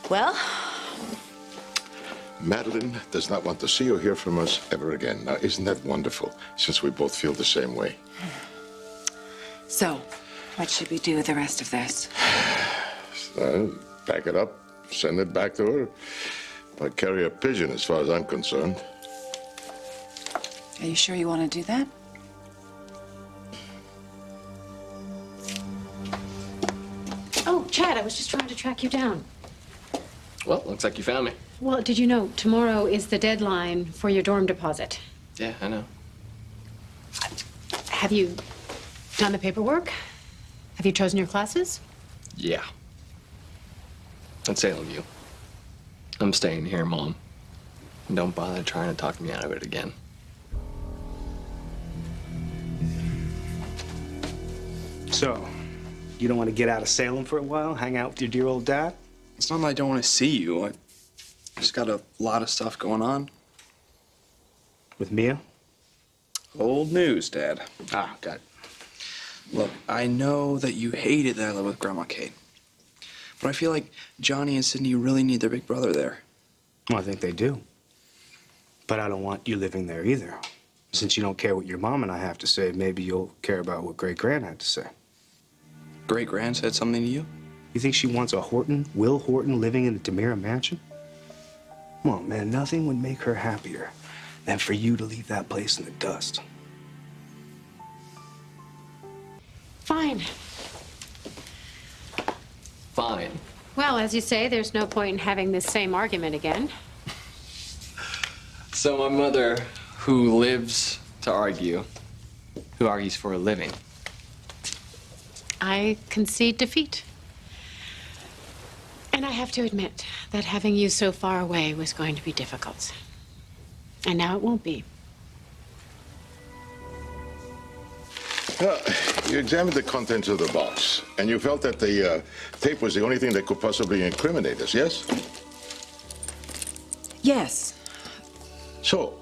Well? Madeline does not want to see or hear from us ever again. Now, isn't that wonderful, since we both feel the same way? So, what should we do with the rest of this? Pack it up, send it back to her. I'd carry a pigeon as far as I'm concerned. Are you sure you want to do that? Oh, Chad, I was just trying to track you down. Well, looks like you found me. Well, did you know tomorrow is the deadline for your dorm deposit? Yeah, I know. Have you done the paperwork? Have you chosen your classes? Yeah. At Salem View. I'm staying here, Mom. And don't bother trying to talk me out of it again. So, you don't want to get out of Salem for a while, hang out with your dear old dad? It's not that I don't want to see you. I just got a lot of stuff going on. With Mia? Old news, Dad. Ah, got it. Look, I know that you hated that I live with Grandma Kate. But I feel like Johnny and Sydney really need their big brother there. Well, I think they do. But I don't want you living there either. Since you don't care what your mom and I have to say, maybe you'll care about what Great-Gran had to say. Great-Gran said something to you? You think she wants a Horton, Will Horton, living in the Demira mansion? Come on, man, nothing would make her happier than for you to leave that place in the dust. Fine. Fine. Well, as you say, there's no point in having this same argument again. So my mother, who lives to argue, who argues for a living. I concede defeat. And I have to admit that having you so far away was going to be difficult. And now it won't be. Well, you examined the contents of the box, and you felt that the tape was the only thing that could possibly incriminate us, yes? Yes. So,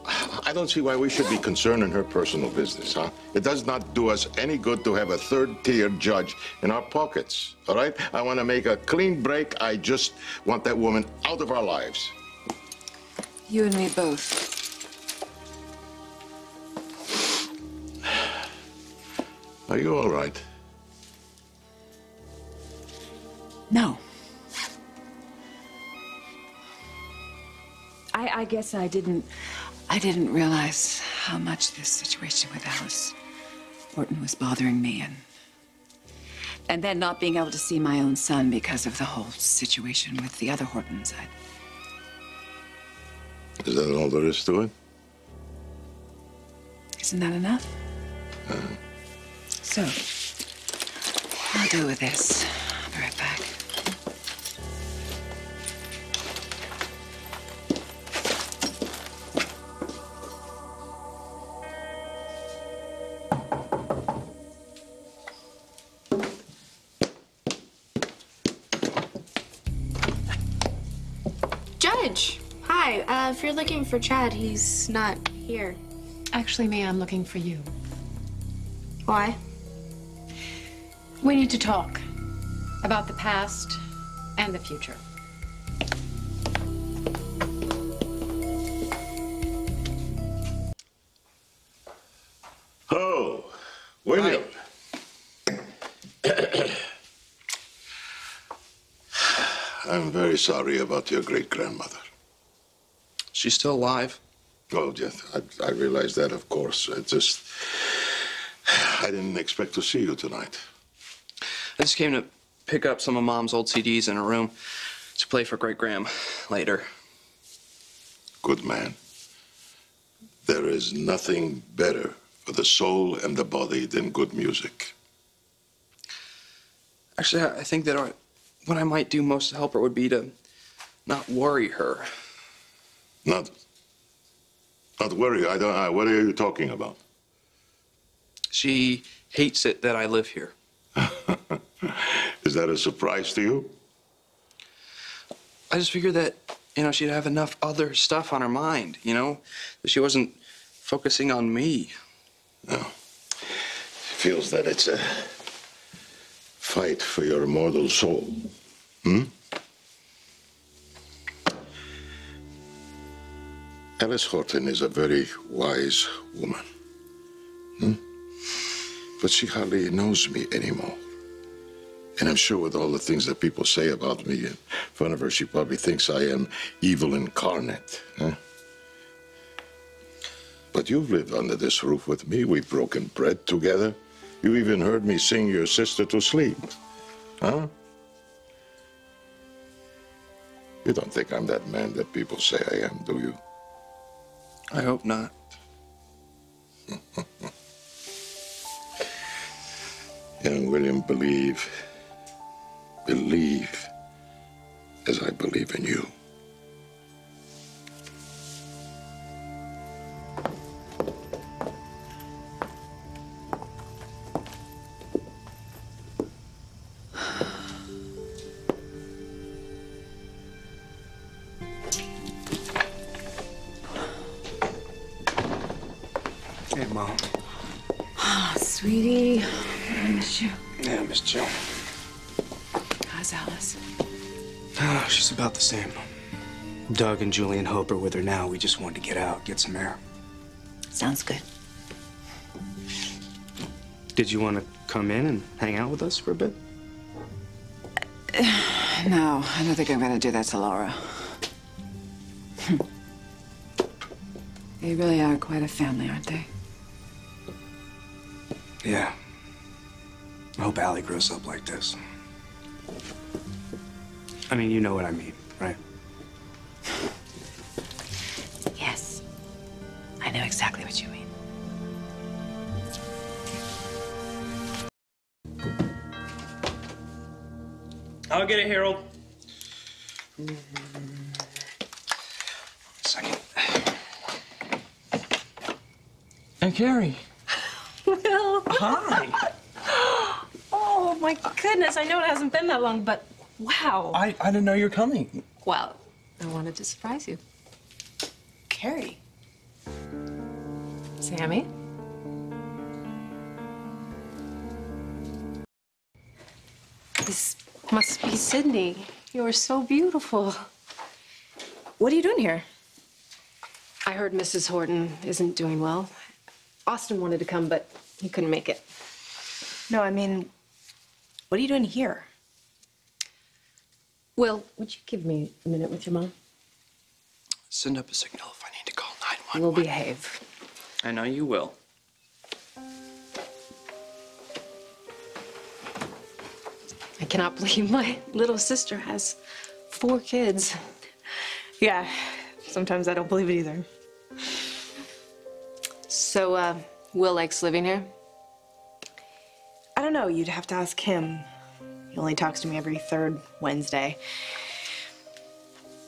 I don't see why we should be concerned in her personal business, huh? It does not do us any good to have a third-tier judge in our pockets, all right? I want to make a clean break. I just want that woman out of our lives. You and me both. Are you all right? No. I guess I didn't realize how much this situation with Alice Horton was bothering me, and then not being able to see my own son because of the whole situation with the other Hortons. Is that all there is to it? Isn't that enough? So, I'll deal with this. I'll be right back. Judge! Hi, if you're looking for Chad, he's not here. Actually, Mia, I'm looking for you. Why? We need to talk about the past and the future. Oh, William. I'm very sorry about your great-grandmother. She's still alive. Oh, yes, I realize that, of course. I didn't expect to see you tonight. I just came to pick up some of Mom's old CDs in her room to play for Great-Gram later. Good man. There is nothing better for the soul and the body than good music. Actually, I think that what I might do most to help her would be to not worry her. Not worry. What are you talking about? She hates it that I live here. Is that a surprise to you? I just figured that, she'd have enough other stuff on her mind, that she wasn't focusing on me. No. She feels that it's a fight for your immortal soul. Alice Horton is a very wise woman. Hmm? But she hardly knows me anymore. And I'm sure with all the things that people say about me in front of her, she probably thinks I am evil incarnate. Huh? But you've lived under this roof with me. We've broken bread together. You even heard me sing your sister to sleep. Huh? You don't think I'm that man that people say I am, do you? I hope not. Young William, believe as I believe in you. Hey, Mom. Oh, sweetie, I miss you. Yeah, Miss Jill. How's Alice? Oh, she's about the same. Doug and Julie and Hope are with her now. We just wanted to get out, get some air. Sounds good. Did you want to come in and hang out with us for a bit? No, I don't think I'm gonna do that to Laura. They really are quite a family, aren't they? Yeah. I hope Allie grows up like this. I mean, you know what I mean, right? Yes. I know exactly what you mean. I'll get it, Harold. Second. And Carrie. Will. Hi. Oh, my goodness. I know it hasn't been that long, but wow. I didn't know you were coming. Well, I wanted to surprise you. Carrie. Sammy? This must be Sydney. You're so beautiful. What are you doing here? I heard Mrs. Horton isn't doing well. Austin wanted to come, but he couldn't make it. No, I mean, what are you doing here? Will, would you give me a minute with your mom? Send up a signal if I need to call 911. We'll behave. I know you will. I cannot believe my little sister has 4 kids. Yeah, sometimes I don't believe it either. So, Will likes living here? I don't know, you'd have to ask him. He only talks to me every 3rd Wednesday.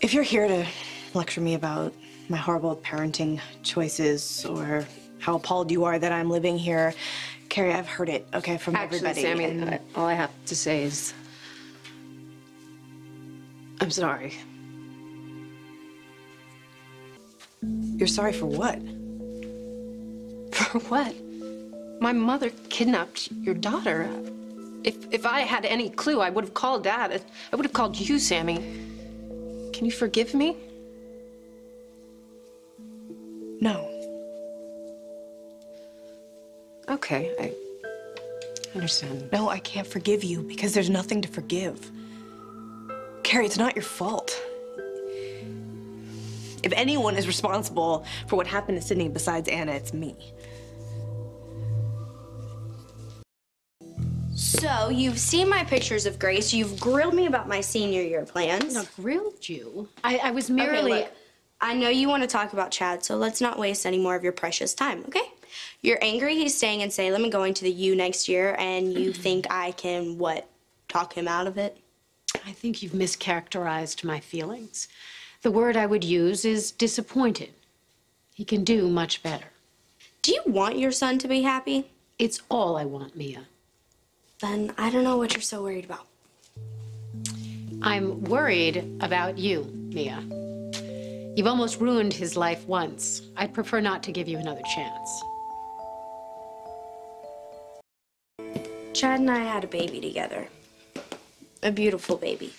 If you're here to lecture me about my horrible parenting choices or how appalled you are that I'm living here, Carrie, I've heard it, okay, from everybody. Sammy, and all I have to say is, I'm sorry. You're sorry for what? For what? My mother kidnapped your daughter. If I had any clue, I would have called Dad. I would have called you, Sammy. Can you forgive me? No. Okay, I understand. No, I can't forgive you because there's nothing to forgive. Carrie, it's not your fault. If anyone is responsible for what happened to Sydney besides Anna, it's me. So, you've seen my pictures of Grace. You've grilled me about my senior year plans. I grilled you. I was merely... Okay, look, I know you want to talk about Chad, so let's not waste any more of your precious time, okay? You're angry he's staying in Salem and going to the U next year, and you think I can, what, talk him out of it? I think you've mischaracterized my feelings. The word I would use is disappointed. He can do much better. Do you want your son to be happy? It's all I want, Mia. Then I don't know what you're so worried about. I'm worried about you, Mia. You've almost ruined his life once. I'd prefer not to give you another chance. Chad and I had a baby together. A beautiful baby.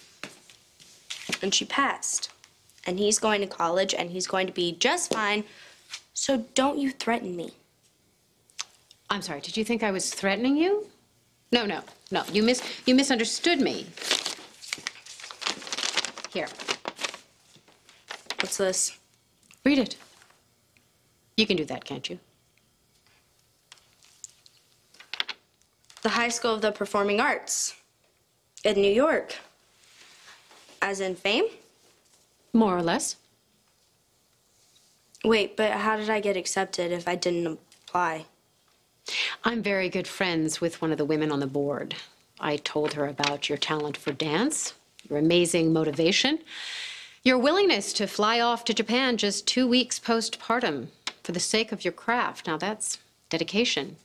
And she passed. and he's going to college, and he's going to be just fine. So don't you threaten me. I'm sorry, did you think I was threatening you? No. You misunderstood me. Here. What's this? Read it. You can do that, can't you? The High School of the Performing Arts in New York. As in fame? More or less. Wait, but how did I get accepted if I didn't apply? I'm very good friends with one of the women on the board. I told her about your talent for dance, your amazing motivation, your willingness to fly off to Japan just 2 weeks postpartum for the sake of your craft. Now that's dedication.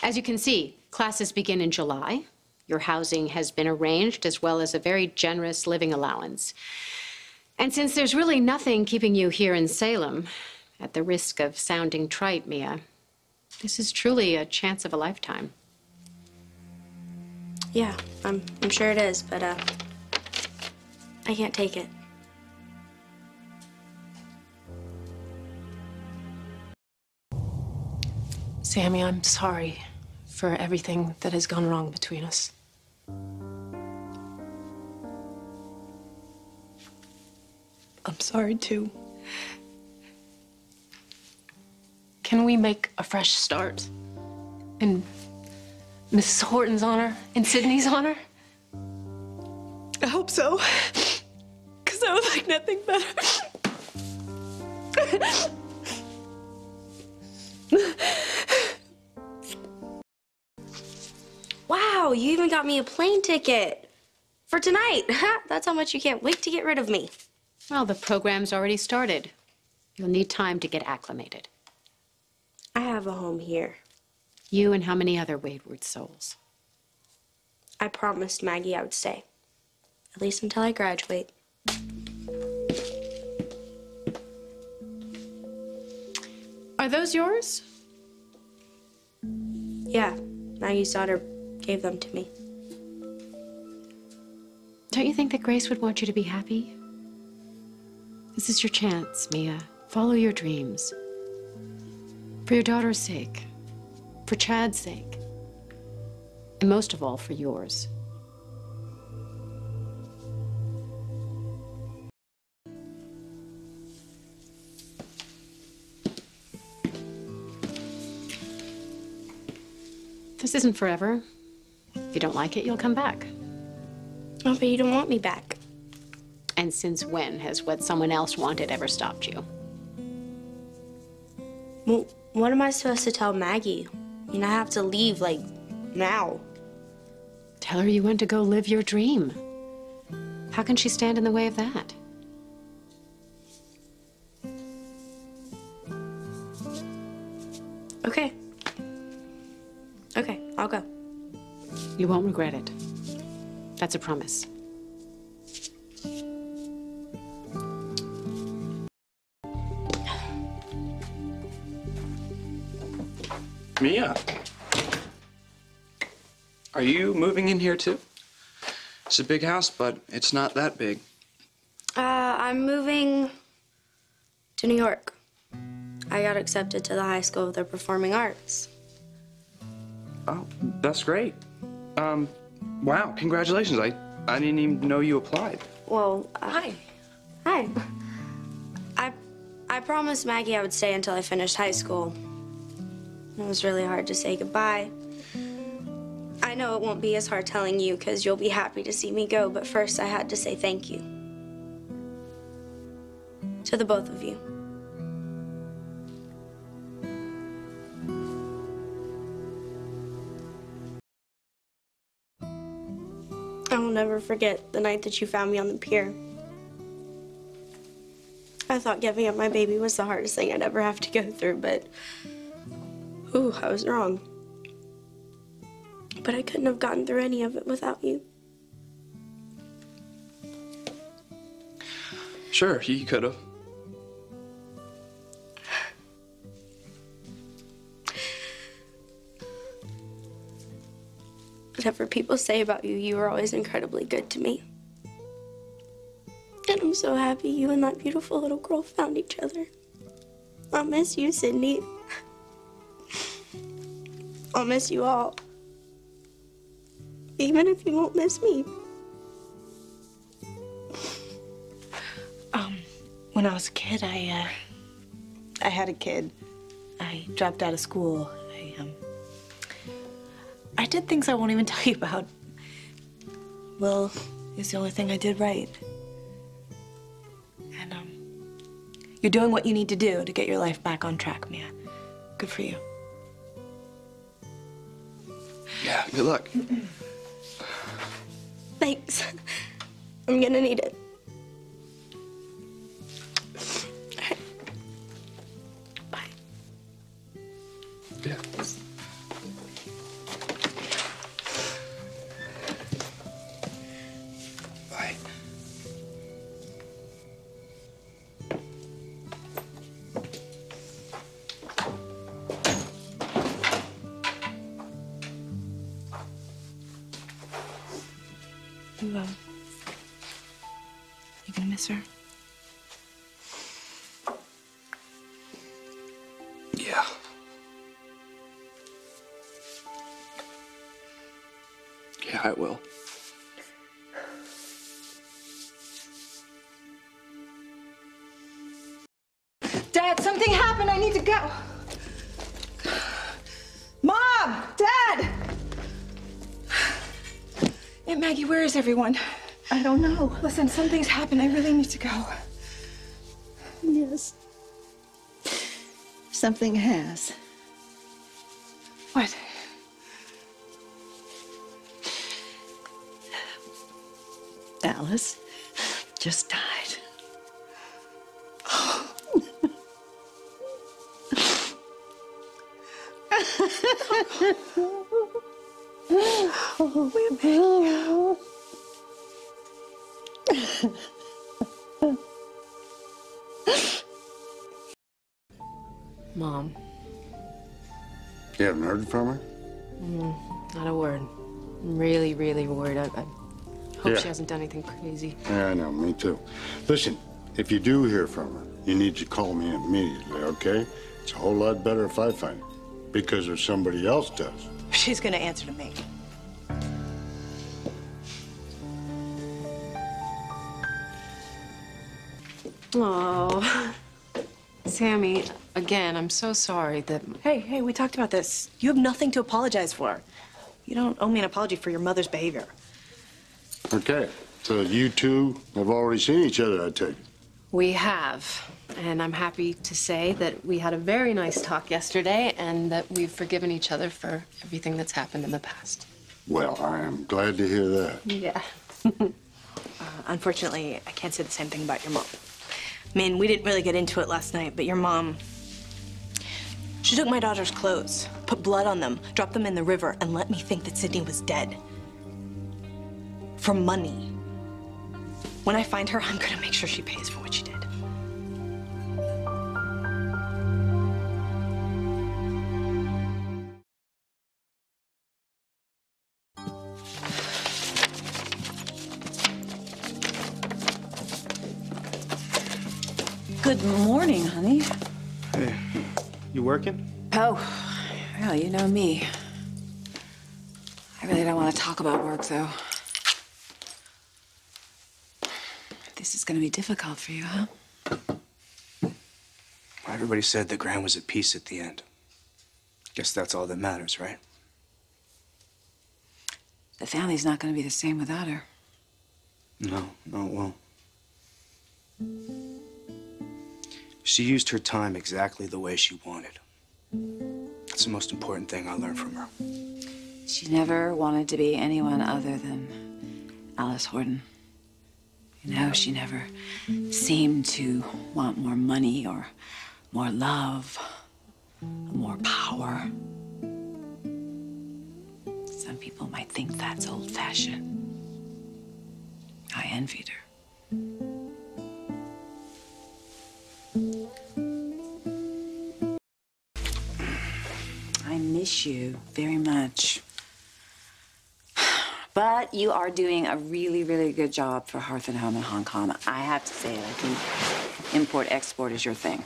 As you can see, classes begin in July. Your housing has been arranged, as well as a very generous living allowance. And since there's really nothing keeping you here in Salem, at the risk of sounding trite, Mia, this is truly a chance of a lifetime. Yeah, I'm sure it is, but I can't take it. Sammy, I'm sorry for everything that has gone wrong between us. I'm sorry, too. Can we make a fresh start? In Mrs. Horton's honor? In Sydney's honor? I hope so. Because I would like nothing better. Wow, you even got me a plane ticket for tonight. That's how much you can't wait to get rid of me. Well, the program's already started. You'll need time to get acclimated. I have a home here. You and how many other wayward souls? I promised Maggie I would stay. At least until I graduate. Are those yours? Yeah, Maggie's daughter gave them to me. Don't you think that Grace would want you to be happy? This is your chance, Mia. Follow your dreams. For your daughter's sake. For Chad's sake. And most of all, for yours. This isn't forever. If you don't like it, you'll come back. Oh, but you don't want me back. And since when has what someone else wanted ever stopped you? Well, what am I supposed to tell Maggie? I mean, I have to leave, like, now. Tell her you went to go live your dream. How can she stand in the way of that? Okay. Okay, I'll go. You won't regret it. That's a promise. Mia, are you moving in here too? It's a big house, but it's not that big. I'm moving to New York. I got accepted to the High School of the Performing Arts. Oh, that's great. Wow, congratulations. I didn't even know you applied. Well, Hi. Hi. I promised Maggie I would stay until I finished high school. It was really hard to say goodbye. I know it won't be as hard telling you because you'll be happy to see me go, but first I had to say thank you. To the both of you. I will never forget the night that you found me on the pier. I thought giving up my baby was the hardest thing I'd ever have to go through, but ooh, I was wrong. But I couldn't have gotten through any of it without you. Sure, you could have. Whatever people say about you, you were always incredibly good to me. And I'm so happy you and that beautiful little girl found each other. I'll miss you, Sydney. I'll miss you all. Even if you won't miss me. When I was a kid, I had a kid. I dropped out of school. I did things I won't even tell you about. Will is the only thing I did right. And, you're doing what you need to do to get your life back on track, Mia. Good for you. Yeah, good luck. Thanks. I'm gonna need it. Bye. Yeah. Bye. You gonna miss her? Yeah. Yeah, I will. Dad, something happened. I need to go. Mom! Dad! Aunt Maggie, where is everyone? I don't know. Listen, something's happened. I really need to go. Yes. Something has. What? Alice just died. Mom, You haven't heard from her? not a word. I'm really, really worried. I hope Yeah. she hasn't done anything crazy. Yeah, I know, me too. Listen, if you do hear from her, you need to call me immediately, okay? It's a whole lot better if I find her. Because if somebody else does. She's gonna answer to me. Oh, Sammy, again, I'm so sorry that... Hey, we talked about this. You have nothing to apologize for. You don't owe me an apology for your mother's behavior. Okay, so you two have already seen each other, I take it. We have. And I'm happy to say that we had a very nice talk yesterday and that we've forgiven each other for everything that's happened in the past. Well, I am glad to hear that. Yeah. Unfortunately, I can't say the same thing about your mom. I mean, we didn't really get into it last night, but your mom, she took my daughter's clothes, put blood on them, dropped them in the river, and let me think that Sydney was dead. For money. When I find her, I'm gonna make sure she pays for what she did. Good morning, honey. Hey, you working? Oh, well, you know me. I really don't want to talk about work, though. This is going to be difficult for you, huh? Everybody said the Grand was at peace at the end. Guess that's all that matters, right? The family's not going to be the same without her. No, it won't. She used her time exactly the way she wanted. That's the most important thing I learned from her. She never wanted to be anyone other than Alice Horton. You know, she never seemed to want more money or more love, more power. Some people might think that's old-fashioned. I envied her. I miss you very much. But you are doing a really, really good job for Hearth and Home in Hong Kong. I have to say, I think import-export is your thing.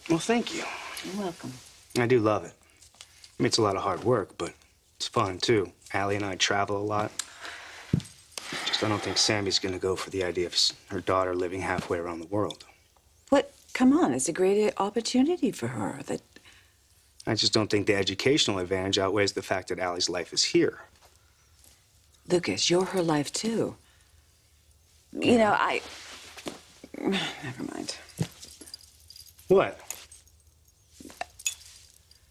Well, thank you. You're welcome. I do love it. I mean, it's a lot of hard work, but it's fun, too. Allie and I travel a lot. Just I don't think Sammy's gonna go for the idea of her daughter living halfway around the world. But come on, it's a great opportunity for her. That I just don't think the educational advantage outweighs the fact that Allie's life is here. Lucas, you're her life too. You know, never mind. What?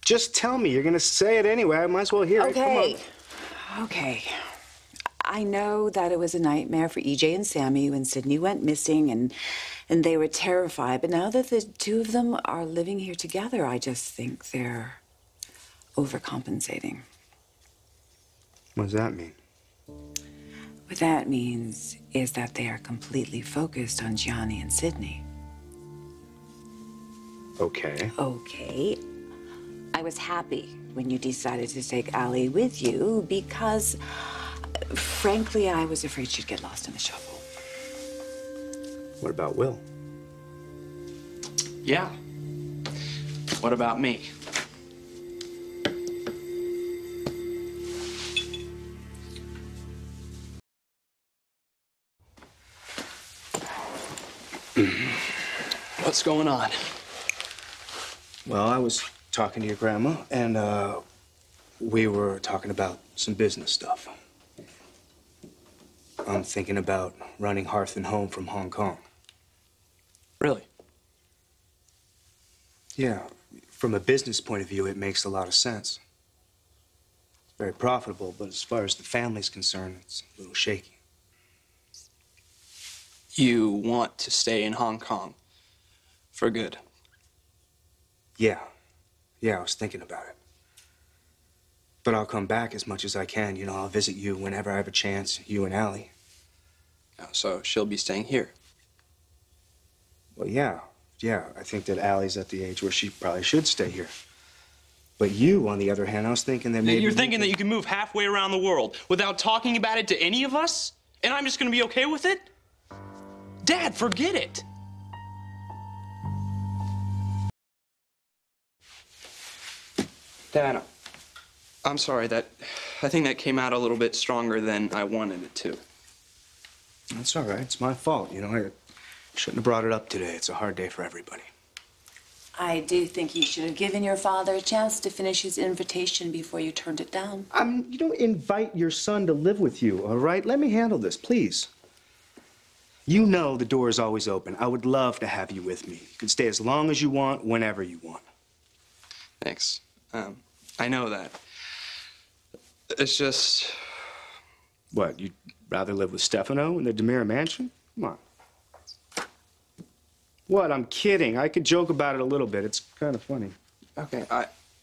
Just tell me. You're gonna say it anyway. I might as well hear it. Okay. Come on. Okay. I know that it was a nightmare for EJ and Sammy when Sydney went missing, and they were terrified. But now that the two of them are living here together, I just think they're overcompensating. What does that mean? What that means is that they are completely focused on Gianni and Sydney. Okay. Okay. I was happy when you decided to take Allie with you because, frankly, I was afraid she'd get lost in the shuffle. What about Will? Yeah. What about me? What's going on? Well, I was talking to your grandma, and we were talking about some business stuff. I'm thinking about running Hearth and Home from Hong Kong. Really? Yeah, from a business point of view, it makes a lot of sense. It's very profitable, but as far as the family's concerned, it's a little shaky. You want to stay in Hong Kong for good? Yeah. Yeah, I was thinking about it. But I'll come back as much as I can. You know, I'll visit you whenever I have a chance, you and Allie. Oh, so she'll be staying here? Well, yeah. Yeah, I think that Allie's at the age where she probably should stay here. But you, on the other hand, I was thinking that maybe... You're thinking that you can move halfway around the world without talking about it to any of us? And I'm just gonna be okay with it? Dad, forget it! Dad, I'm sorry I think that came out a little bit stronger than I wanted it to. That's all right. It's my fault. You know, I shouldn't have brought it up today. It's a hard day for everybody. I do think you should have given your father a chance to finish his invitation before you turned it down. You don't invite your son to live with you, all right? Let me handle this, please. You know the door is always open. I would love to have you with me. You can stay as long as you want, whenever you want. Thanks. I know that. It's just... What, you'd rather live with Stefano in the Demira mansion? Come on. What, I'm kidding. I could joke about it a little bit. It's kind of funny. Okay,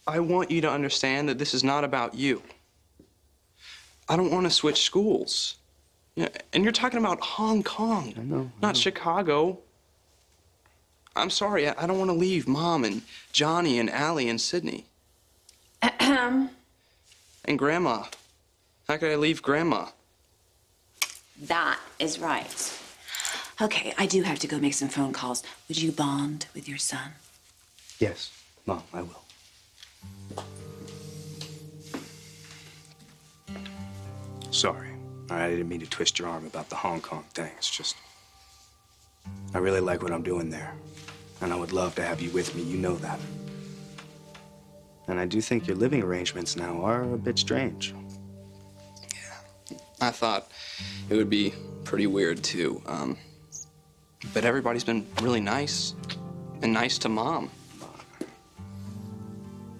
I want you to understand that this is not about you. I don't want to switch schools. Yeah, and you're talking about Hong Kong, I know. not Chicago. I'm sorry, I don't want to leave Mom and Johnny and Allie and Sydney. And Grandma. How could I leave Grandma? That is right. Okay, I do have to go make some phone calls. Would you bond with your son? Yes, Mom, I will. Sorry. I didn't mean to twist your arm about the Hong Kong thing. It's just... I really like what I'm doing there. And I would love to have you with me. You know that. And I do think your living arrangements now are a bit strange. Yeah, I thought it would be pretty weird, too. But everybody's been really nice. And nice to Mom.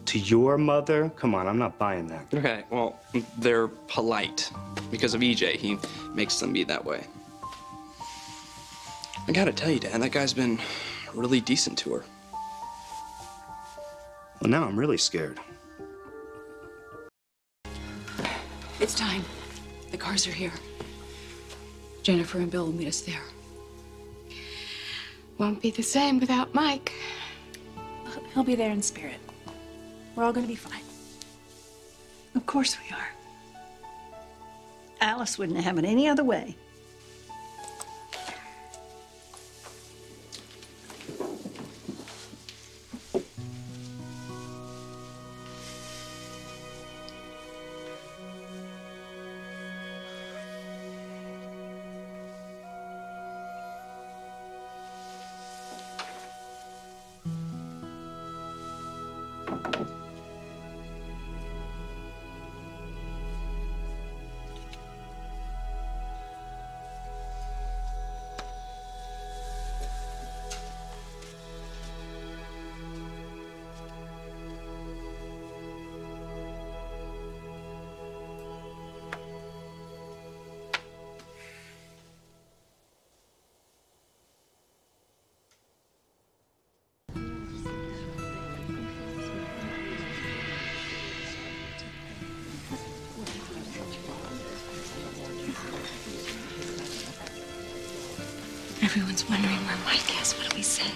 To your mother? Come on, I'm not buying that. Okay, well, they're polite. Because of EJ, he makes them be that way. I gotta tell you, Dad, that guy's been really decent to her. Well, now I'm really scared. It's time. The cars are here. Jennifer and Bill will meet us there. Won't be the same without Mike. He'll be there in spirit. We're all gonna be fine. Of course we are. Alice wouldn't have it any other way. Everyone's wondering where Mike is. What do we say?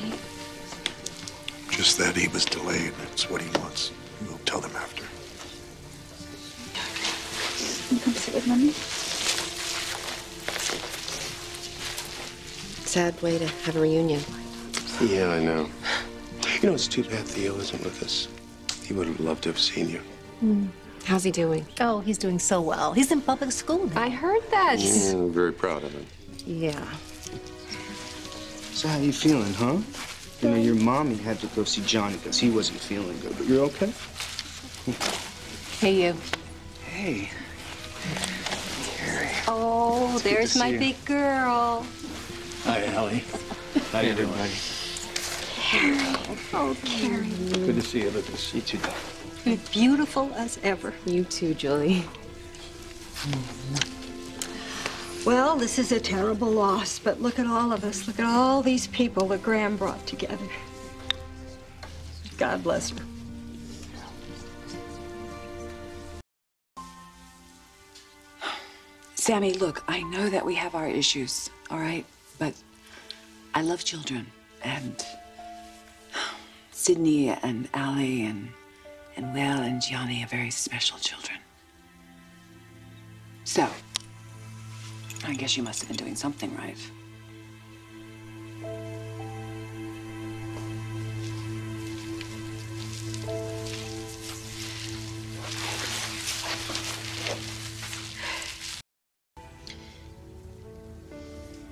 Just that he was delayed. That's what he wants. We'll tell them after. Can you come sit with Mommy? Sad way to have a reunion. Yeah, I know. You know, it's too bad Theo isn't with us. He would have loved to have seen you. How's he doing? Oh, he's doing so well. He's in public school now. I heard that. Yeah, I'm very proud of him. Yeah. So how you feeling, huh? You know, your mommy had to go see Johnny because he wasn't feeling good, but you're okay? Hey, you. Hey. Oh, good there's to my see you. big girl. Hi, Allie. How you doing? Carrie. Oh, Carrie. Good to see you, Lucas. You too, Dad. You're beautiful as ever. You too, Julie. Well, this is a terrible loss, but look at all of us. Look at all these people that Graham brought together. God bless her. Sammy, look, I know that we have our issues, all right? But I love children, and Sydney and Allie and Will and Gianni are very special children. So, I guess you must have been doing something right.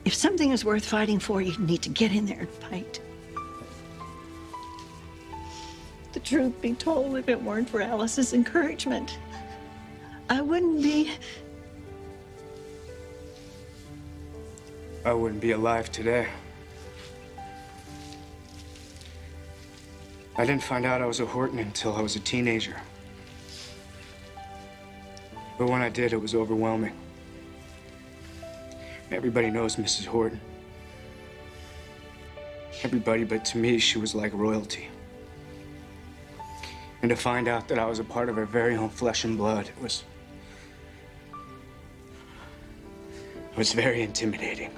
If something is worth fighting for, you need to get in there and fight. The truth be told, if it weren't for Alice's encouragement, I wouldn't be. I wouldn't be alive today. I didn't find out I was a Horton until I was a teenager. But when I did, it was overwhelming. Everybody knows Mrs. Horton. Everybody, but to me, she was like royalty. And to find out that I was a part of her very own flesh and blood, it was very intimidating.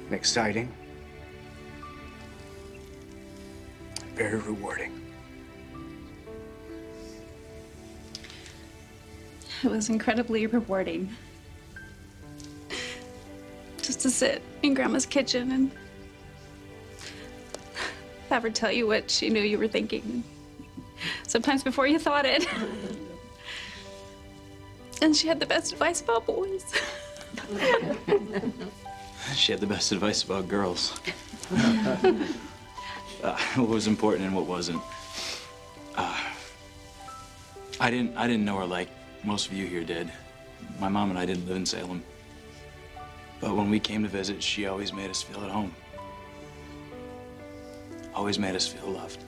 And exciting. Very rewarding. It was incredibly rewarding. Just to sit in Grandma's kitchen and have her tell you what she knew you were thinking. Sometimes before you thought it. And she had the best advice about boys. She had the best advice about girls. What was important and what wasn't. I didn't know her like most of you here did. My mom and I didn't live in Salem. But when we came to visit, she always made us feel at home. Always made us feel loved.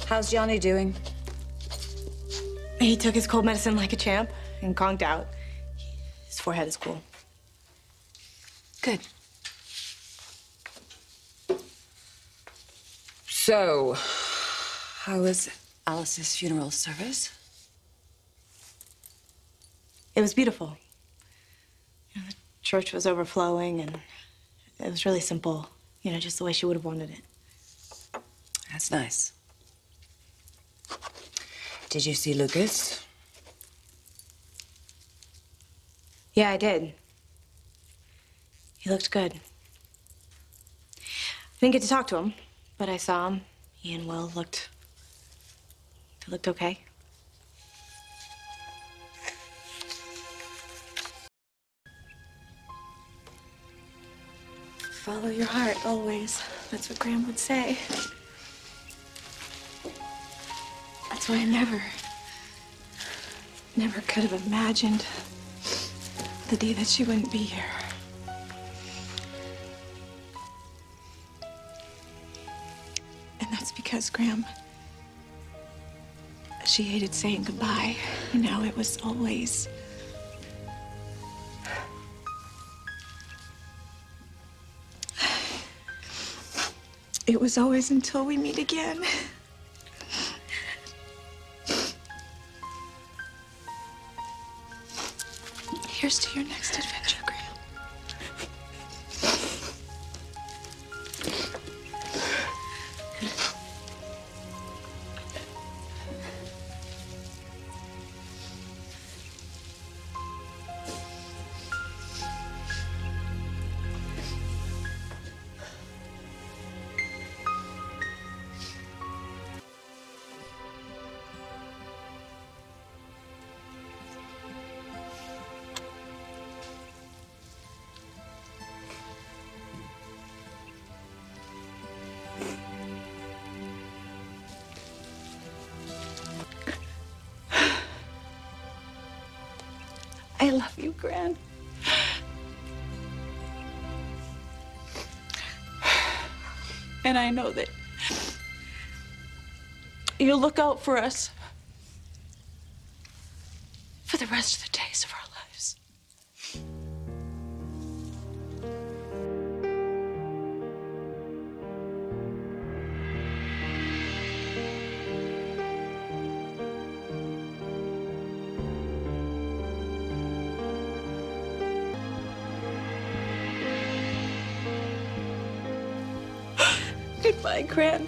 How's Johnny doing? He took his cold medicine like a champ and conked out. His forehead is cool. Good. So, How was Alice's funeral service? It was beautiful. You know, the church was overflowing, and it was really simple. You know, just the way she would have wanted it. That's nice. Did you see Lucas? Yeah, I did. He looked good. I didn't get to talk to him, but I saw him. He and Will looked okay. Follow your heart always. That's what Graham would say. That's why I never could have imagined the day that she wouldn't be here. And that's because Graham, she hated saying goodbye. You know, it was always... It was always until we meet again. Here's to your next adventure, Graham. I love you, Gran. And I know that you'll look out for us for the rest of the days of our lives. Goodbye, Gran.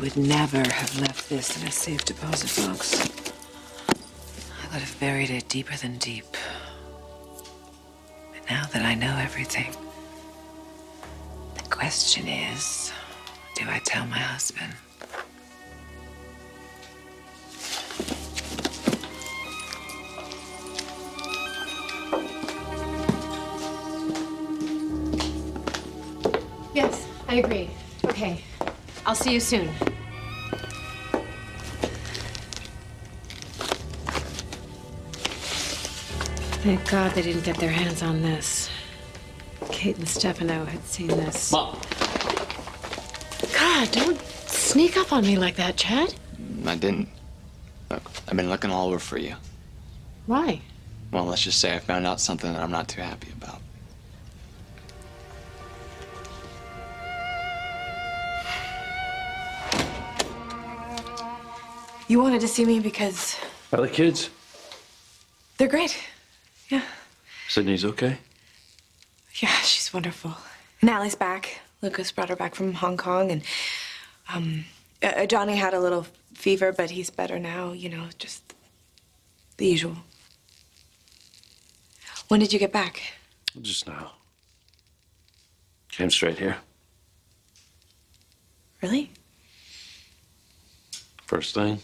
would never have left this in a safe deposit box. I would have buried it deeper than deep. But now that I know everything, the question is, do I tell my husband? Yes, I agree. Okay, I'll see you soon. Thank God they didn't get their hands on this. Kate and Stefano had seen this. Mom! God, don't sneak up on me like that, Chad. I didn't. Look, I've been looking all over for you. Why? Well, let's just say I found out something that I'm not too happy about. You wanted to see me because Are the kids? they're great. Yeah. Sydney's okay? Yeah, she's wonderful. Natalie's back. Lucas brought her back from Hong Kong, and Johnny had a little fever, but he's better now, you know, just the usual. When did you get back? Just now. Came straight here. Really? First thing.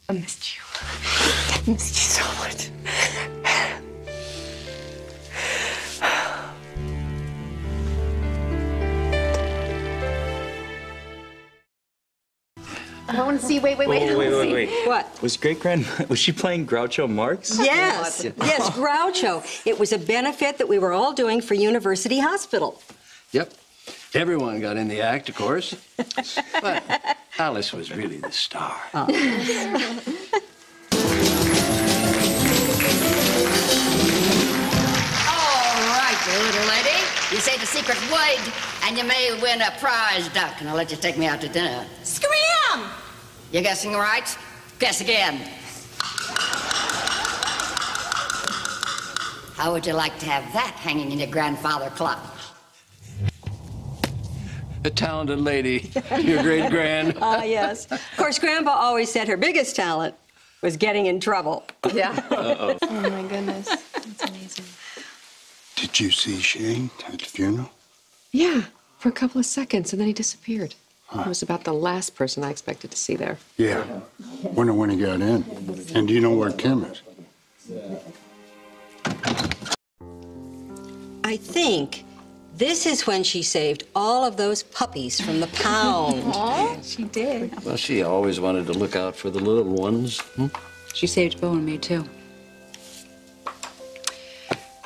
I missed you. I missed you so much. I want to see. Wait. Wait. What? Was was she playing Groucho Marx? Yes, yes, Groucho. It was a benefit that we were all doing for University Hospital. Yep. Everyone got in the act, of course. But Alice was really the star. All right, you little lady. You say the secret word, and you may win a prize duck, and I'll let you take me out to dinner. Scram! You guessing right? Guess again. How would you like to have that hanging in your grandfather clock? A talented lady, your great-grand. Ah, yes. Of course, Grandpa always said her biggest talent was getting in trouble. Yeah. Uh-oh. Oh, my goodness. That's amazing. Did you see Shane at the funeral? Yeah, for a couple of seconds, and then he disappeared. He was about the last person I expected to see there. Yeah. Wonder when he got in. And do you know where Kim is? I think this is when she saved all of those puppies from the pound. Oh, she did. Well, she always wanted to look out for the little ones. She saved Bo and me, too.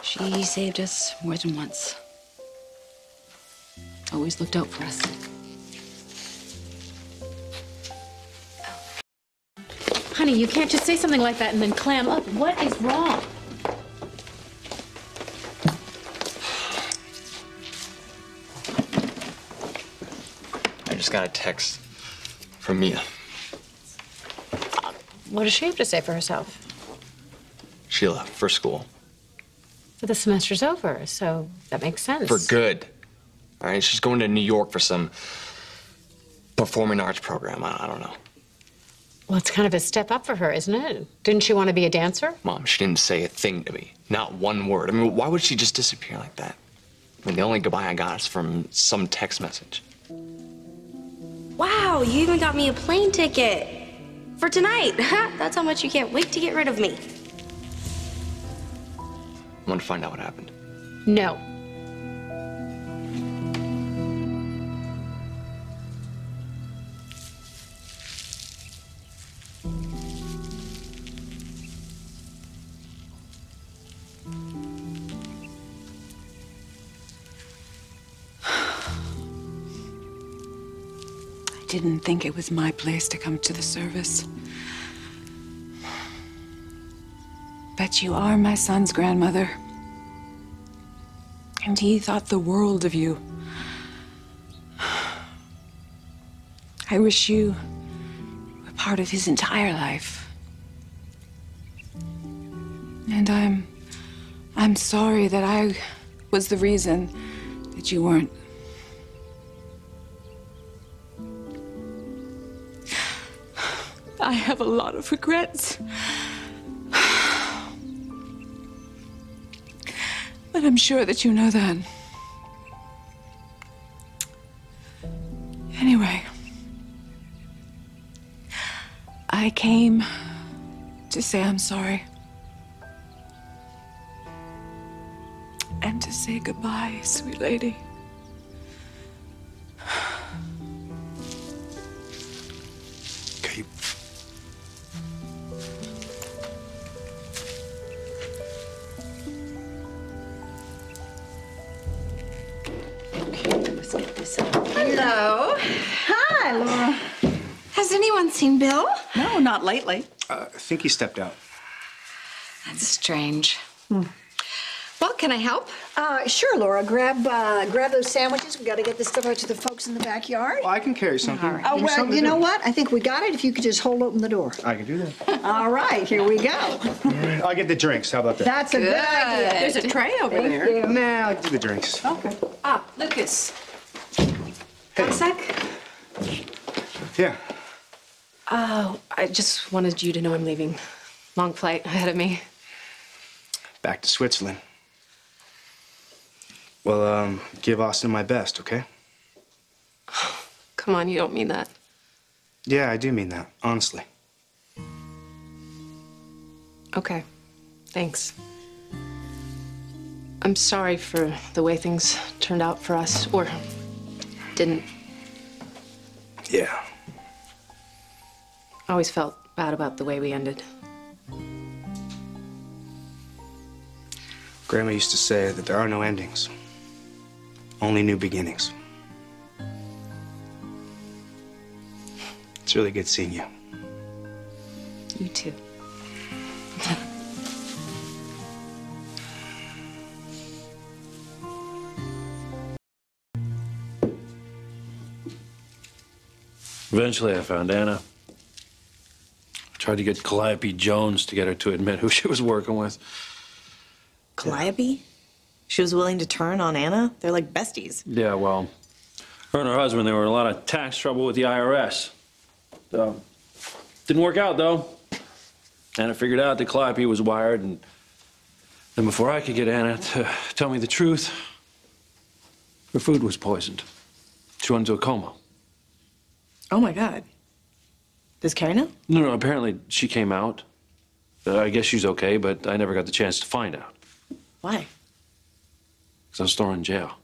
She saved us more than once. Always looked out for us. Honey, you can't just say something like that and then clam up. What is wrong? I just got a text from Mia. What does she have to say for herself? She left for school. But the semester's over, so that makes sense. For good. All right, she's going to New York for some performing arts program. I don't know. Well, it's kind of a step up for her, isn't it? Didn't she want to be a dancer? Mom, she didn't say a thing to me. Not one word. I mean, why would she just disappear like that? I mean, the only goodbye I got is from some text message. Wow, you even got me a plane ticket for tonight. That's how much you can't wait to get rid of me. I want to find out what happened. No. I didn't think it was my place to come to the service. But you are my son's grandmother. And he thought the world of you. I wish you were part of his entire life. And I'm sorry that I was the reason that you weren't. I have a lot of regrets. But I'm sure that you know that. Anyway, I came to say I'm sorry. And to say goodbye, sweet lady. Okay. Let's get this up. Hello. Hi, Laura. Has anyone seen Bill? No, not lately. I think he stepped out. That's strange. Well, can I help? Sure, Laura. Grab those sandwiches. We got to get this stuff out to the folks in the backyard. Well, I can carry something. All right. Give Oh, me well, something you to know do. what? I think we got it if you could just hold open the door. I can do that. All right, here we go. I'll get the drinks. How about that? That's a good idea. There's a tray over Thank there. you. Nah, I'll do the drinks. Okay. Ah, Lucas. Hey. One sec. Yeah. Oh, I just wanted you to know I'm leaving. Long flight ahead of me. Back to Switzerland. Well, give Austin my best, okay? Come on, you don't mean that. Yeah, I do mean that, honestly. Okay, thanks. I'm sorry for the way things turned out for us, or didn't. Yeah. I always felt bad about the way we ended. Grandma used to say that there are no endings, only new beginnings. It's really good seeing you. You too. Eventually, I found Anna. Tried to get Calliope Jones to get her to admit who she was working with. Calliope? She was willing to turn on Anna? They're like besties. Yeah, well, her and her husband, they were in a lot of tax trouble with the IRS. Didn't work out, though. Anna figured out that Calliope was wired, and then before I could get Anna to tell me the truth, her food was poisoned. She went into a coma. Oh my God. Does Carrie know? No, apparently she came out. I guess she's okay, but I never got the chance to find out. Why? Because I was thrown in jail.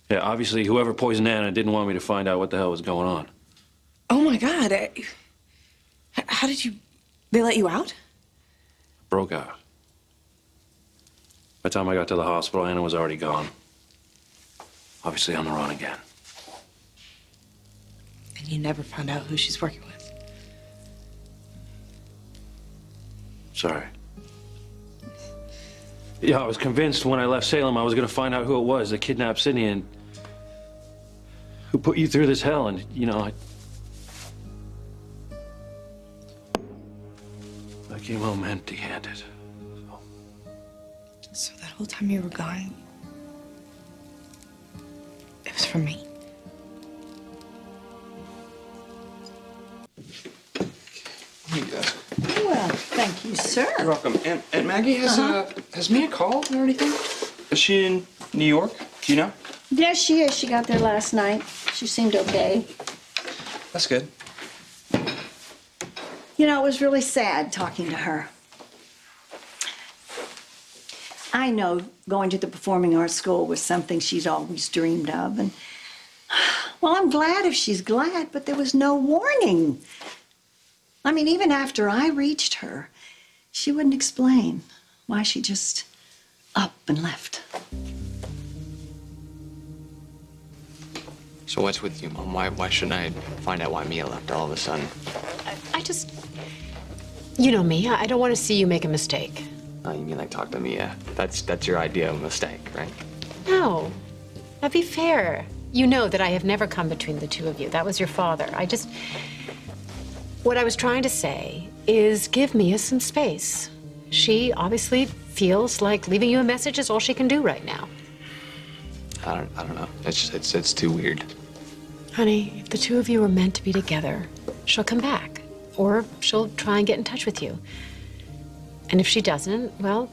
Yeah, obviously, whoever poisoned Anna didn't want me to find out what the hell was going on. Oh my God. How did you... They let you out? Broke out. By the time I got to the hospital, Anna was already gone. Obviously, on the run again. And you never found out who she's working with? Sorry. Yeah, I was convinced when I left Salem I was going to find out who it was that kidnapped Sydney and who put you through this hell. And, you know, I came home empty-handed. So that whole time you were gone, it was for me? Well, thank you, sir. You're welcome. And Maggie, has Mia called or anything? Is she in New York? Do you know? Yes, she is. She got there last night. She seemed okay. That's good. You know, it was really sad talking to her. I know going to the performing arts school was something she's always dreamed of, and well, I'm glad if she's glad, but there was no warning. I mean, even after I reached her, she wouldn't explain why she just up and left. So what's with you, Mom? Why shouldn't I find out why Mia left all of a sudden? I just... You know me. I don't want to see you make a mistake. Oh, you mean like talk to Mia? That's your idea of a mistake, right? No. Now be fair. You know that I have never come between the two of you. That was your father. What I was trying to say is give Mia some space. She obviously feels like leaving you a message is all she can do right now. I don't know. It's too weird. Honey, if the two of you are meant to be together, she'll come back. Or she'll try and get in touch with you. And if she doesn't, well,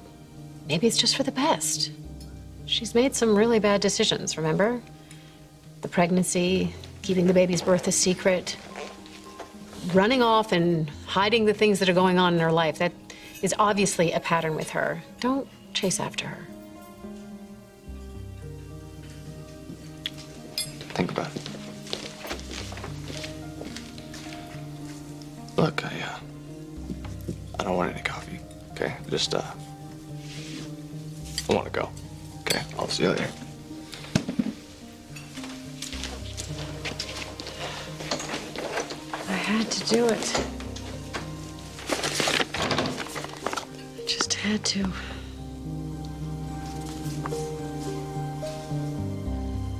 maybe it's just for the best. She's made some really bad decisions, remember? The pregnancy, keeping the baby's birth a secret, running off and hiding the things that are going on in her life. That is obviously a pattern with her. Don't chase after her. Think about it. Look, I don't want any coffee, okay? Just, I want to go, okay? I'll see you later. I had to do it. I just had to.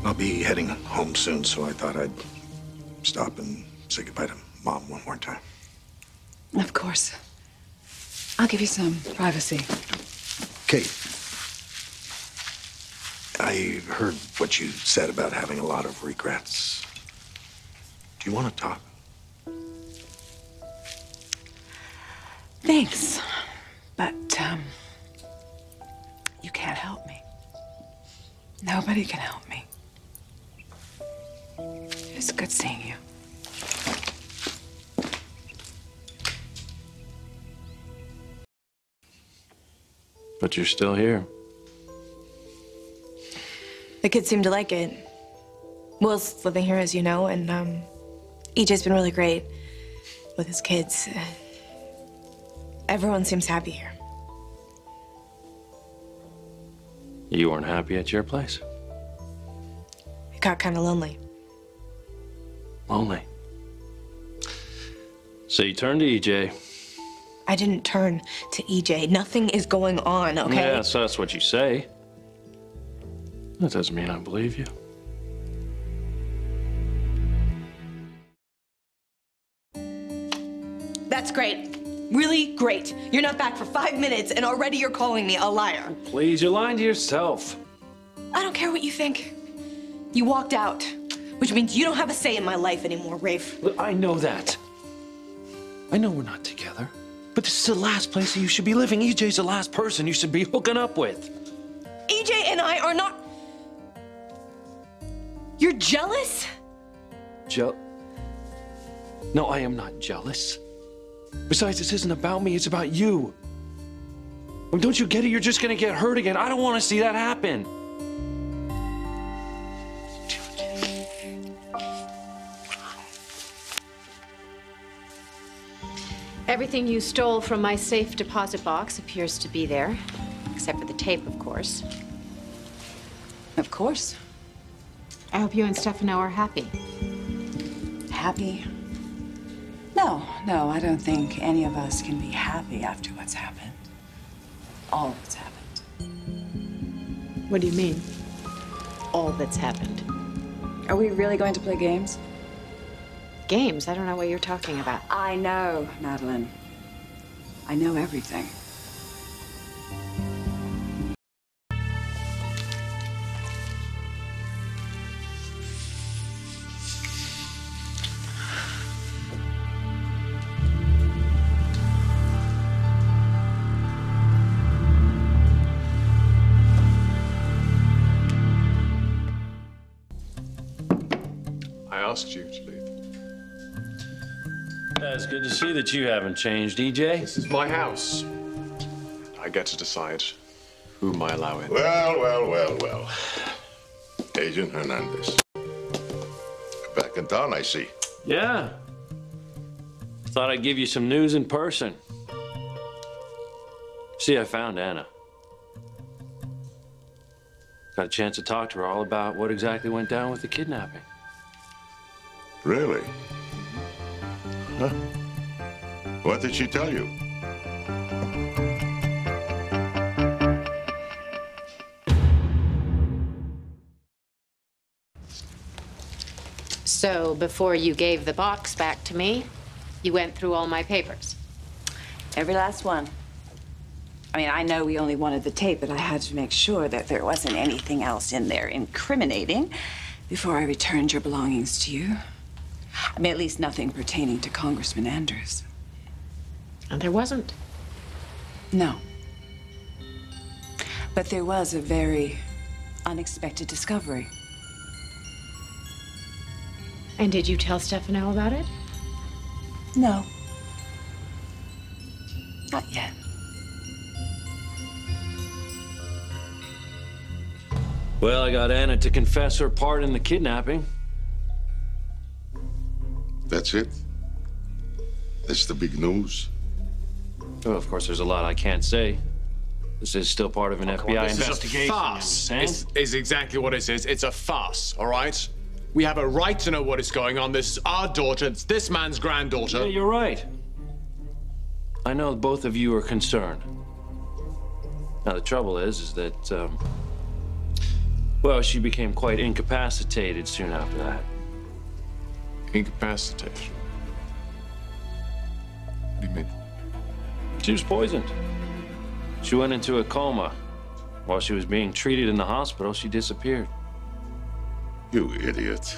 I'll be heading home soon, so I thought I'd stop and say goodbye to Mom one more time. Of course. I'll give you some privacy. Kate, I heard what you said about having a lot of regrets. Do you want to talk? Thanks. But, you can't help me. Nobody can help me. It's good seeing you. But you're still here. The kids seem to like it. Will's living here, as you know, and EJ's been really great with his kids. Everyone seems happy here. You weren't happy at your place? It got kind of lonely. Lonely. So you turned to EJ. I didn't turn to EJ. Nothing is going on, okay? Yeah, so that's what you say. That doesn't mean I believe you. That's great. Really great. You're not back for 5 minutes and already you're calling me a liar. Please, you're lying to yourself. I don't care what you think. You walked out, which means you don't have a say in my life anymore, Rafe. Look, I know that. I know we're not together. But this is the last place that you should be living. EJ's the last person you should be hooking up with. EJ and I are not... You're jealous? No, I am not jealous. Besides, this isn't about me, it's about you. I mean, don't you get it? You're just gonna get hurt again. I don't want to see that happen. Everything you stole from my safe deposit box appears to be there, except for the tape, of course. Of course. I hope you and Stefano are happy. Happy? No, I don't think any of us can be happy after what's happened. All that's happened. What do you mean? All that's happened. Are we really going to play games? Games? I don't know what you're talking about. I know, Madeline. I know everything. I asked you to leave. Yeah, it's good to see that you haven't changed, EJ. This is my house. I get to decide whom I allow in. Well. Agent Hernandez. Back in town, I see. Yeah. Thought I'd give you some news in person. See, I found Anna. Got a chance to talk to her all about what exactly went down with the kidnapping. Really? Huh? What did she tell you? So before you gave the box back to me, you went through all my papers. Every last one. I mean, I know we only wanted the tape, but I had to make sure that there wasn't anything else in there incriminating before I returned your belongings to you. I mean, at least nothing pertaining to Congressman Andrews. And there wasn't. No. But there was a very unexpected discovery. And did you tell Stefano about it? No. Not yet. Well, I got Anna to confess her part in the kidnapping. That's it? That's the big news? Well, of course, there's a lot I can't say. This is still part of an FBI This investigation. is a farce. It's exactly what it is. It's a farce, all right? We have a right to know what is going on. This is our daughter. It's this man's granddaughter. Yeah, you're right. I know both of you are concerned. Now, the trouble is that, well, she became quite incapacitated soon after that. Incapacitated? What do you mean? She was poisoned. She went into a coma. While she was being treated in the hospital, she disappeared. You idiot.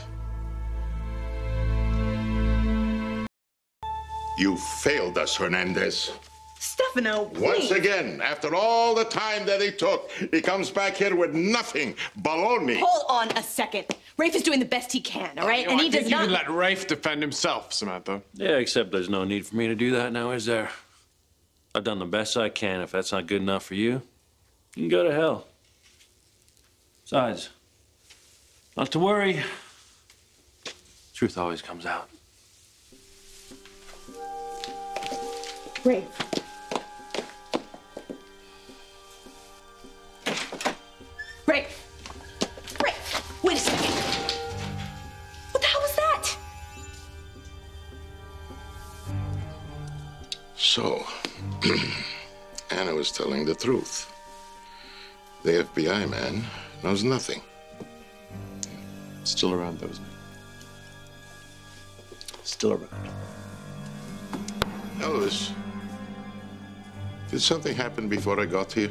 You failed us, Hernandez. Stefano, please. Once again, after all the time that he took, he comes back here with nothing. Baloney. Hold on a second. Rafe is doing the best he can, all right? You know, And he I think does you not. can let Rafe defend himself, Samantha. Yeah, except there's no need for me to do that now, is there? I've done the best I can. If that's not good enough for you, you can go to hell. Besides, not to worry. Truth always comes out. Rafe. Rafe. Rafe. Wait a second. What the hell was that? So, Anna was telling the truth. The FBI man knows nothing. Still around, though, isn't he? Still around. Elvis, did something happen before I got here?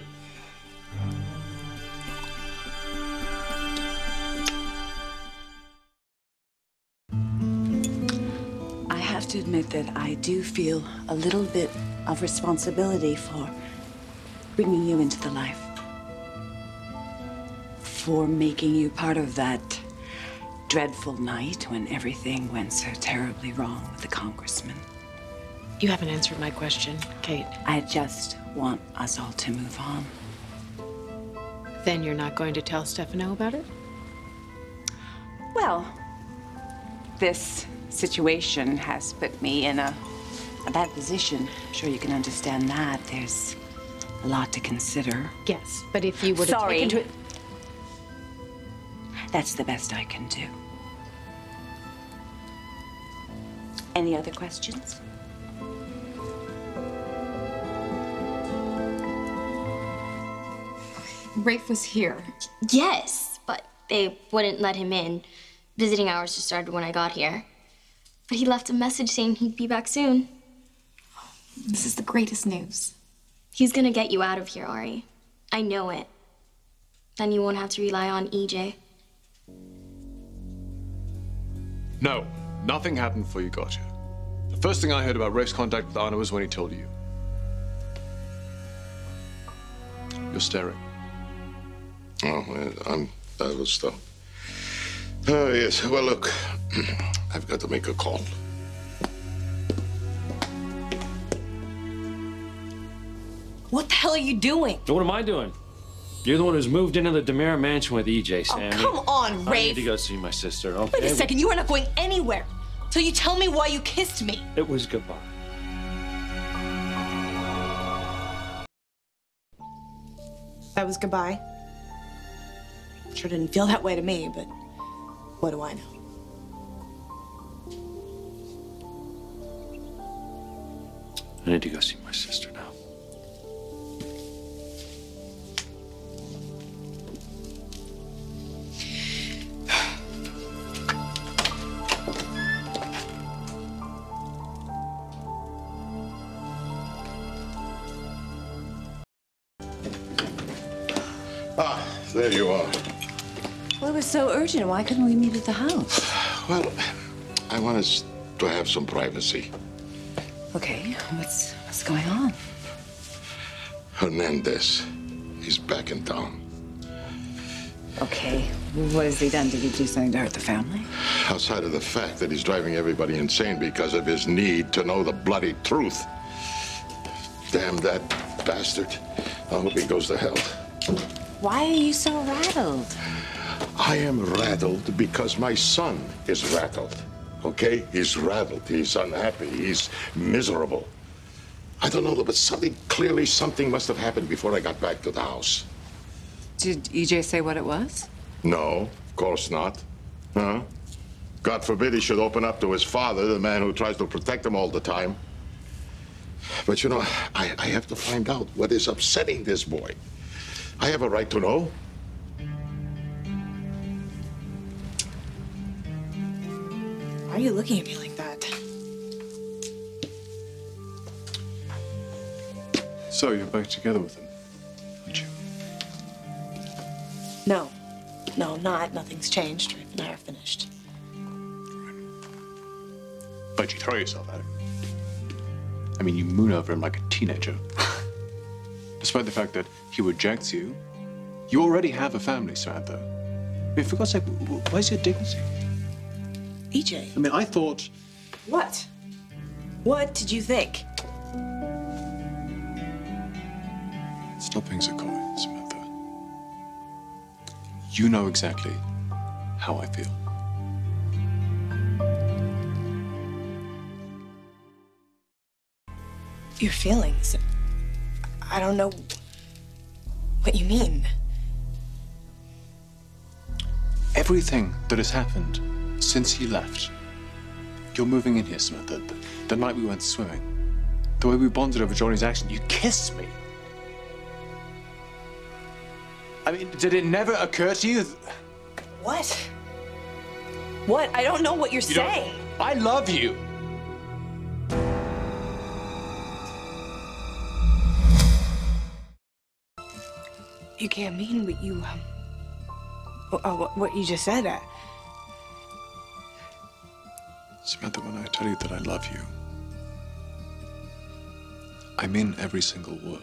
I have to admit that I do feel a little bit of responsibility for bringing you into the life. For making you part of that dreadful night when everything went so terribly wrong with the congressman. You haven't answered my question, Kate. I just want us all to move on. Then you're not going to tell Stefano about it? Well, this situation has put me in a bad position. I'm sure you can understand that. There's a lot to consider. Yes, but if you would have Sorry. taken to it... That's the best I can do. Any other questions? Rafe was here. Yes, but they wouldn't let him in. Visiting hours just started when I got here. But he left a message saying he'd be back soon. This is the greatest news. He's gonna get you out of here, Ari. I know it. Then you won't have to rely on EJ. No, nothing happened before you got here. The first thing I heard about Rafe's contact with Anna was when he told you. You're staring. Oh, well, I will stop. Oh, yes. Well, look, I've got to make a call. What the hell are you doing? What am I doing? You're the one who's moved into the DeMera mansion with EJ, Sammy. Come on, I need Rafe. to go see my sister, okay? Wait a second. You are not going anywhere till you tell me why you kissed me. It was goodbye. That was goodbye. Sure didn't feel that way to me, but what do I know? I need to go see my sister now. there you are. Well, it was so urgent. Why couldn't we meet at the house? Well, I want us to have some privacy. Okay, what's going on? Hernandez, he's back in town. Okay, what has he done? Did he do something to hurt the family? Outside of the fact that he's driving everybody insane because of his need to know the bloody truth. Damn that bastard. I hope he goes to hell. Why are you so rattled? I am rattled because my son is rattled, okay? He's rattled, he's unhappy, he's miserable. I don't know, but clearly something must have happened before I got back to the house. Did EJ say what it was? No, of course not. Huh? God forbid he should open up to his father, the man who tries to protect him all the time. But you know, I have to find out what is upsetting this boy. I have a right to know. Why are you looking at me like that? So you're back together with him, aren't you? No. No, I'm not. Nothing's changed. Rafe and I are finished. But you throw yourself at him. I mean, you moon over him like a teenager. Despite the fact that he rejects you, you already have a family, Samantha. I mean, for God's sake, where's your dignity? EJ. I mean, I thought... What? What did you think? Stop being so coy, Samantha. You know exactly how I feel. Your feelings? I don't know what you mean. Everything that has happened since he left. You're moving in here, Samantha. The night we went swimming. The way we bonded over Johnny's action. You kissed me. I mean, did it never occur to you? What? What? I don't know what you're saying. I love you. You can't mean what you, what you just said. Samantha, when I tell you that I love you, I mean every single word.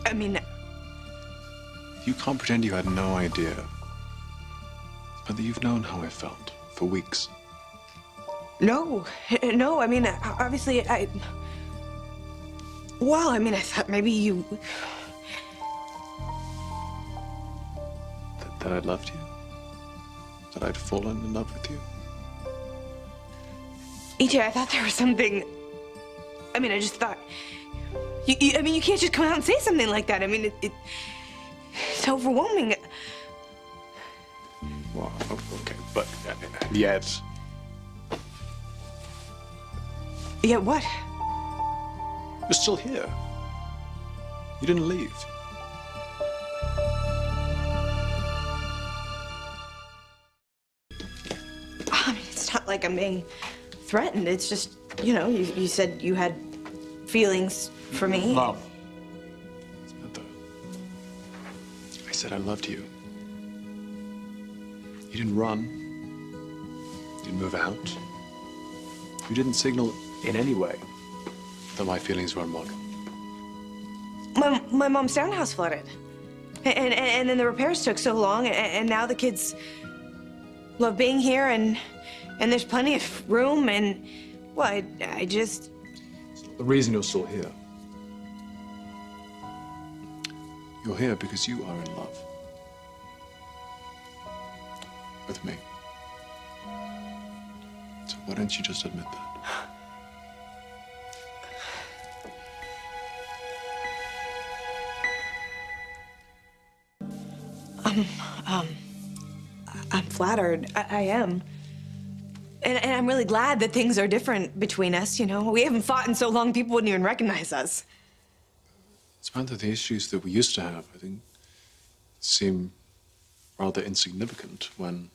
I mean... You can't pretend you had no idea. But that you've known how I felt for weeks. No, no, I mean, obviously, well, I mean, I thought maybe you... That I'd loved you? That I'd fallen in love with you? EJ, I thought there was something... I mean, I just thought... I mean, you can't just come out and say something like that. I mean, it's overwhelming. Well, okay, but yet... Yeah, what? You're still here. You didn't leave. I mean, it's not like I'm being threatened. It's just, you know, you said you had feelings for me. Love. Samantha, I said I loved you. You didn't run. You didn't move out. You didn't signal in any way that my feelings were unwelcome. My mom's townhouse flooded. And then the repairs took so long, and now the kids love being here, and there's plenty of room, and, well, I just... The reason you're still here. You're here because you are in love. With me. So why don't you just admit that? I'm flattered. I am. And I'm really glad that things are different between us, you know? We haven't fought in so long, people wouldn't even recognize us. Samantha, the issues that we used to have, I think, seem rather insignificant when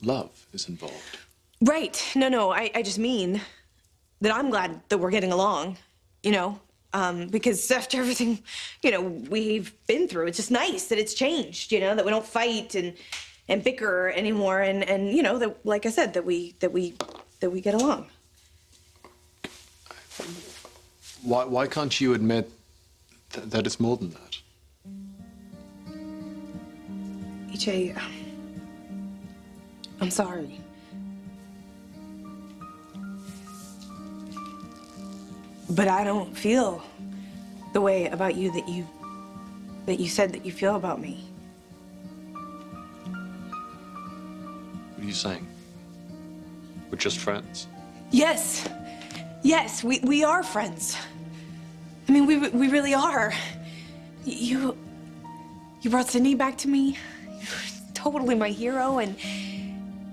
love is involved. Right. No, I just mean that I'm glad that we're getting along, you know? Because after everything, you know, we've been through, it's just nice that it's changed, you know, that we don't fight and bicker anymore, and you know, that, like I said, that we get along. Why can't you admit that it's more than that? EJ, I'm sorry. But I don't feel the way about you that you said that you feel about me. What are you saying? We're just friends? Yes. Yes, we are friends. I mean, we really are. You brought Sydney back to me. You're totally my hero, and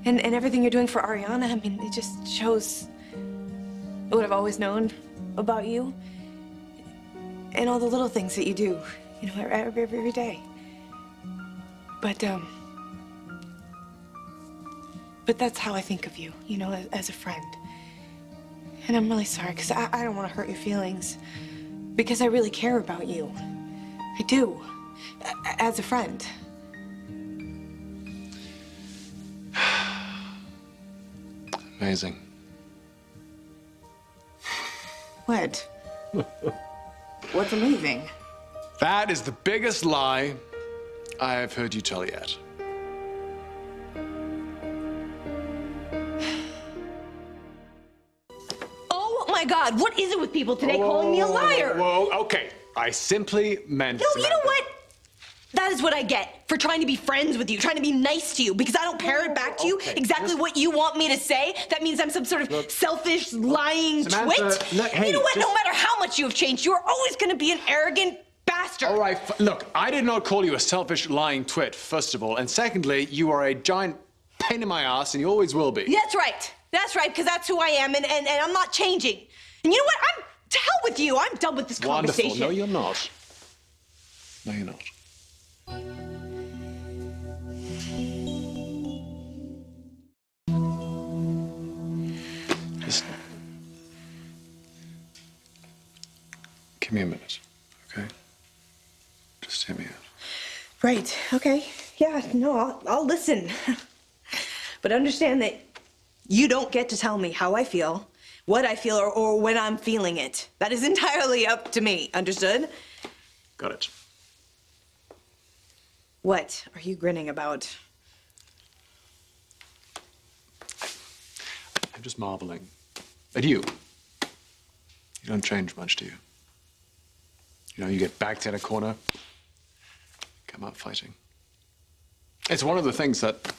everything you're doing for Ariana, I mean, it just shows what I've always known about you, and all the little things that you do, you know, every day. But that's how I think of you, you know, as a friend. And I'm really sorry, because I don't want to hurt your feelings, because I really care about you. I do, as a friend. Amazing. What? What's amazing? That is the biggest lie I have heard you tell yet. Oh my God, what is it with people today calling me a liar? Whoa, okay. I simply meant... No, you know what? That is what I get for trying to be friends with you, trying to be nice to you, because I don't parrot back to you exactly what you want me to say. That means I'm some sort of selfish, lying Samantha, twit. look, hey, you know what? just... No matter how much you have changed, you are always going to be an arrogant bastard. All right, look, I did not call you a selfish, lying twit, first of all. And secondly, you are a giant pain in my ass, and you always will be. That's right. That's right, because that's who I am, and I'm not changing. And you know what? To hell with you. I'm done with this conversation. Wonderful. No, you're not. No, you're not. Just give me a minute, okay? Just hear me out. Right. Okay. Yeah. No, I'll listen. But understand that you don't get to tell me how I feel, what I feel, or when I'm feeling it. That is entirely up to me. Understood? Got it. What are you grinning about? I'm just marveling at you. You don't change much, do you? You know, you get backed in a corner, come out fighting. It's one of the things that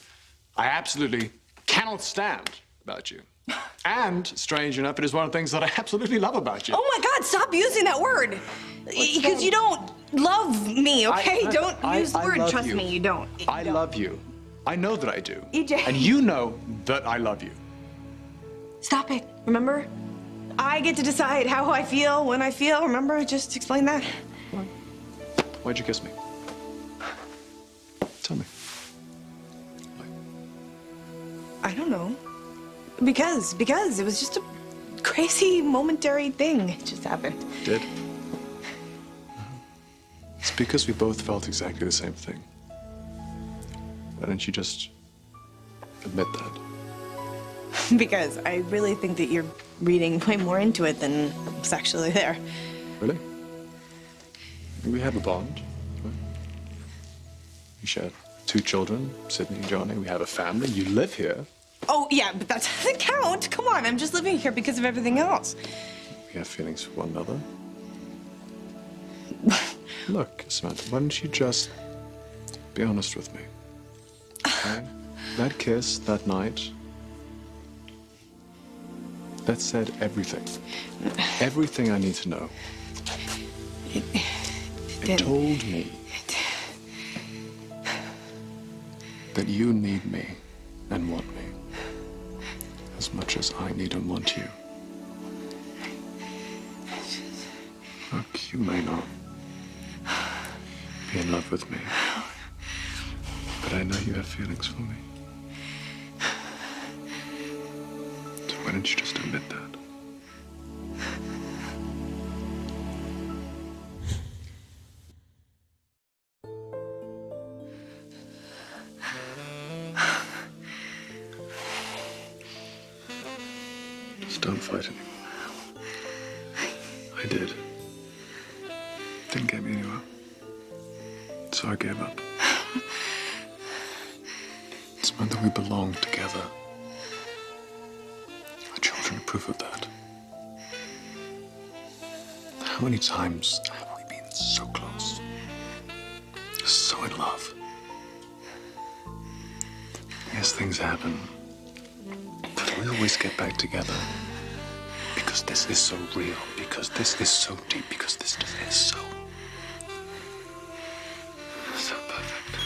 I absolutely cannot stand about you. And, strange enough, it is one of the things that I absolutely love about you. Oh my God, stop using that word. Because you don't love me, okay? Don't use the word. Trust me, you don't. I love you. I know that I do. EJ. And you know that I love you. Stop it, remember? I get to decide how I feel, when I feel, remember? Just explain that. Why'd you kiss me? Tell me. I don't know. Because it was just a crazy momentary thing. It just happened. Did? It's because we both felt exactly the same thing. Why don't you just admit that? Because I really think that you're reading way more into it than was actually there. Really? We have a bond. Right? We share 2 children, Sydney and Johnny. We have a family. You live here. Oh, yeah, but that doesn't count. Come on, I'm just living here because of everything else. We have feelings for one another. Look, Samantha, why don't you just be honest with me? Okay? That kiss that night, that said everything. Everything I need to know. It told me that you need me and want me as much as I need and want you. Look, you may not be in love with me, but I know you have feelings for me. So why don't you just admit that? Just don't fight anymore. I did. Didn't get me anywhere. So I gave up. Samantha, we belong together. Our children are proof of that. How many times have we been so close? So in love? Yes, things happen. But we always get back together. Because this is so real. Because this is so deep. Because this is so perfect.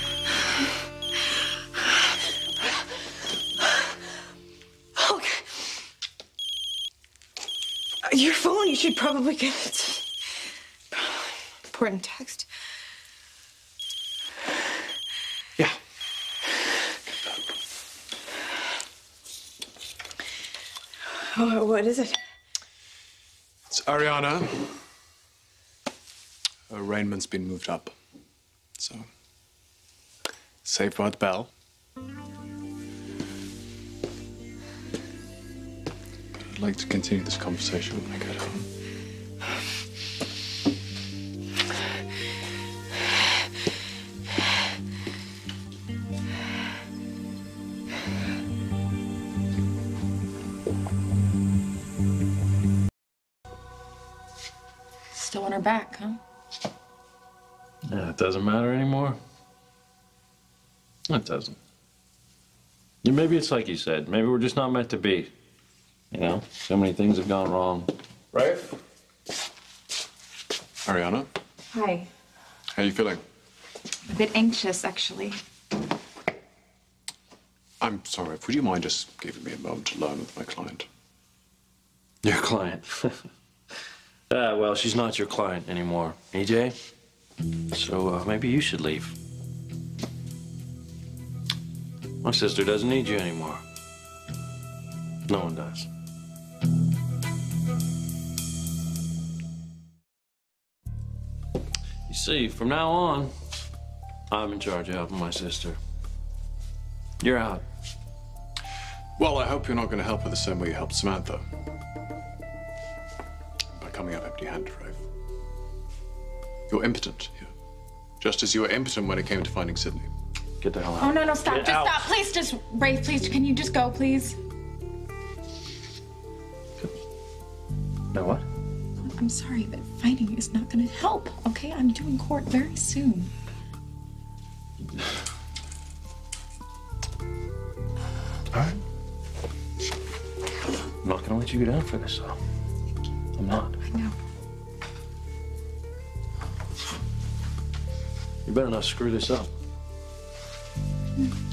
Okay. Your phone, you should probably get it. Important text. Yeah. Oh, what is it? It's Ariana. Her arraignment's been moved up. So, saved by the bell. I'd like to continue this conversation when I get home. Still want her back, huh? Yeah, it doesn't matter anymore. It doesn't. Yeah, maybe it's like you said. Maybe we're just not meant to be. You know, so many things have gone wrong. Right? Ariana, Hi. how are you feeling? A bit anxious, actually. I'm sorry. Would you mind just giving me a moment alone with my client? Your client? Well, she's not your client anymore, EJ. So maybe you should leave. My sister doesn't need you anymore. No one does. You see, from now on, I'm in charge of helping my sister. You're out. Well, I hope you're not going to help her the same way you helped Samantha. By coming up empty-handed, Rafe. You're impotent here. Just as you were impotent when it came to finding Sydney. Get the hell out. Oh, no, stop. Get Just out. stop. Please, just, Rafe, please, can you just go, please? Now what? I'm sorry, but fighting is not going to help, okay? I'm doing court very soon. All right. I'm not gonna let you go down for this, though. I'm not. I know. You better not screw this up. Mm.